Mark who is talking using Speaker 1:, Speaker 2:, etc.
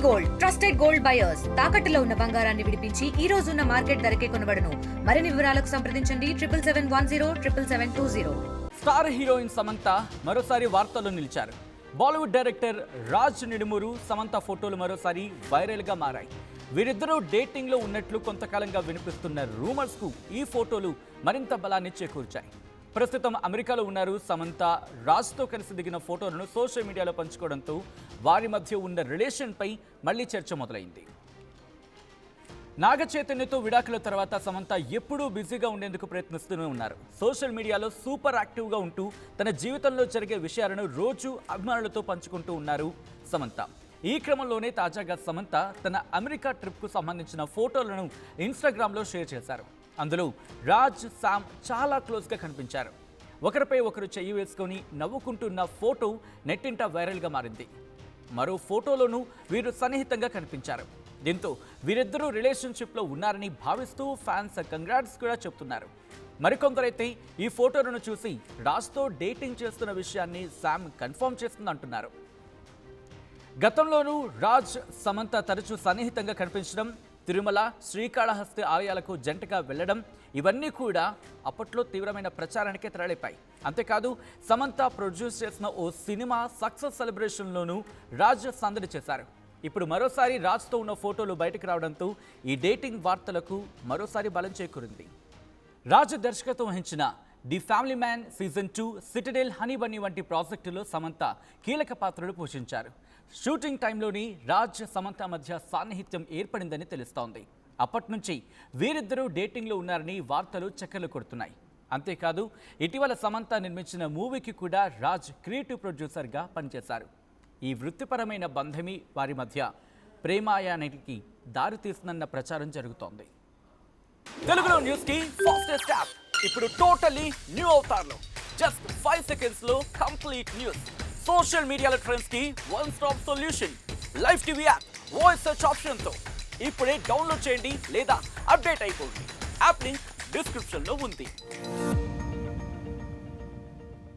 Speaker 1: Gold trusted gold buyers తాకట్టులో ఉన్న బంగారాన్ని విడిపించి ఈ రోజు ఉన్న మార్కెట్ ధరకే కొనబడును. మరిన్ని వివరాలకు సంప్రదించండి 77107720.
Speaker 2: స్టార్ హీరోయిన్ సమంత మరోసారి వార్తల్లో నిలిచారు. బాలీవుడ్ డైరెక్టర్ రాజ్ నిడుమురు సమంత ఫోటోలు మరోసారి వైరల్గా మారాయి. వీరిద్దరూ డేటింగ్లో ఉన్నట్లు కొంతకాలంగా వినిపిస్తున్న రూమర్స్కు ఈ ఫోటోలు మరింత బలాన్ని చేకూర్చాయి. ప్రస్తుతం అమెరికాలో ఉన్నారు సమంత. రాజ్తో కలిసి దిగిన ఫోటోలను సోషల్ మీడియాలో పంచుకోవడంతో వారి మధ్య ఉన్న రిలేషన్పై మళ్లీ చర్చ మొదలైంది. నాగ చైతన్యతో విడాకుల తర్వాత సమంత ఎప్పుడూ బిజీగా ఉండేందుకు ప్రయత్నిస్తూనే ఉన్నారు. సోషల్ మీడియాలో సూపర్ యాక్టివ్గా ఉంటూ తన జీవితంలో జరిగే విషయాలను రోజు అభిమానులతో పంచుకుంటూ ఉన్నారు సమంత. ఈ క్రమంలోనే తాజాగా సమంత తన అమెరికా ట్రిప్కు సంబంధించిన ఫోటోలను ఇన్స్టాగ్రామ్లో షేర్ చేశారు. అందులో రాజ్, శామ్ చాలా క్లోజ్గా కనిపించారు. ఒకరిపై ఒకరు చెయ్యి వేసుకొని నవ్వుకుంటున్న ఫోటో నెట్టింట వైరల్గా మారింది. మరో ఫోటోలోనూ వీరు సన్నిహితంగా కనిపించారు. దీంతో వీరిద్దరూ రిలేషన్షిప్లో ఉన్నారని భావిస్తూ ఫ్యాన్స్ కంగ్రాట్స్ కూడా చెప్తున్నారు. మరికొందరైతే ఈ ఫోటోలను చూసి రాజ్తో డేటింగ్ చేస్తున్న విషయాన్ని శామ్ కన్ఫర్మ్ చేస్తుందంటున్నారు. గతంలోనూ రాజ్, సమంత తరచూ సన్నిహితంగా కనిపించడం, తిరుమల, శ్రీకాళహస్తి ఆలయాలకు జంటగా వెళ్లడం ఇవన్నీ కూడా అప్పట్లో తీవ్రమైన ప్రచారానికే తెరలేపాయి. అంతేకాదు సమంత ప్రొడ్యూస్ చేసిన ఓ సినిమా సక్సెస్ సెలబ్రేషన్లోనూ రాజ్ సందడి చేశారు. ఇప్పుడు మరోసారి రాజ్తో ఉన్న ఫోటోలు బయటకు రావడంతో ఈ డేటింగ్ వార్తలకు మరోసారి బలం చేకూరింది. రాజ్ దర్శకత్వం వహించిన the family man season 2, citadel, honey Bunny వంటి ప్రాజెక్టులో సమంత కీలక పాత్రలు పోషించారు. షూటింగ్ టైంలోని రాజ్, సమంత మధ్య సాన్నిహిత్యం ఏర్పడిందని తెలుస్తోంది. అప్పటి నుంచి వీరిద్దరూ డేటింగ్లో ఉన్నారని వార్తలు చక్కర్లు కొడుతున్నాయి. అంతేకాదు ఇటీవల సమంత నిర్మించిన మూవీకి కూడా రాజ్ క్రియేటివ్ ప్రొడ్యూసర్గా పనిచేశారు. ఈ వృత్తిపరమైన బంధమే వారి మధ్య ప్రేమాయానికి దారితీస్తుందన్న ప్రచారం జరుగుతోంది. తెలుగులో న్యూస్ కి ఫాస్టెస్ట్ యాప్ ఇప్పుడు టోటలీ న్యూ అవతార్లో జస్ట్ 5 seconds లో కంప్లీట్ న్యూస్. సోషల్ మీడియాలో ట్రెండ్స్ కి one stop solution. Live TV app voice search option తో ఇప్పుడే డౌన్లోడ్ చేయండి లేదా అప్డేట్ అయిపోండి. యాప్ లింక్ డిస్క్రిప్షన్ లో ఉంది.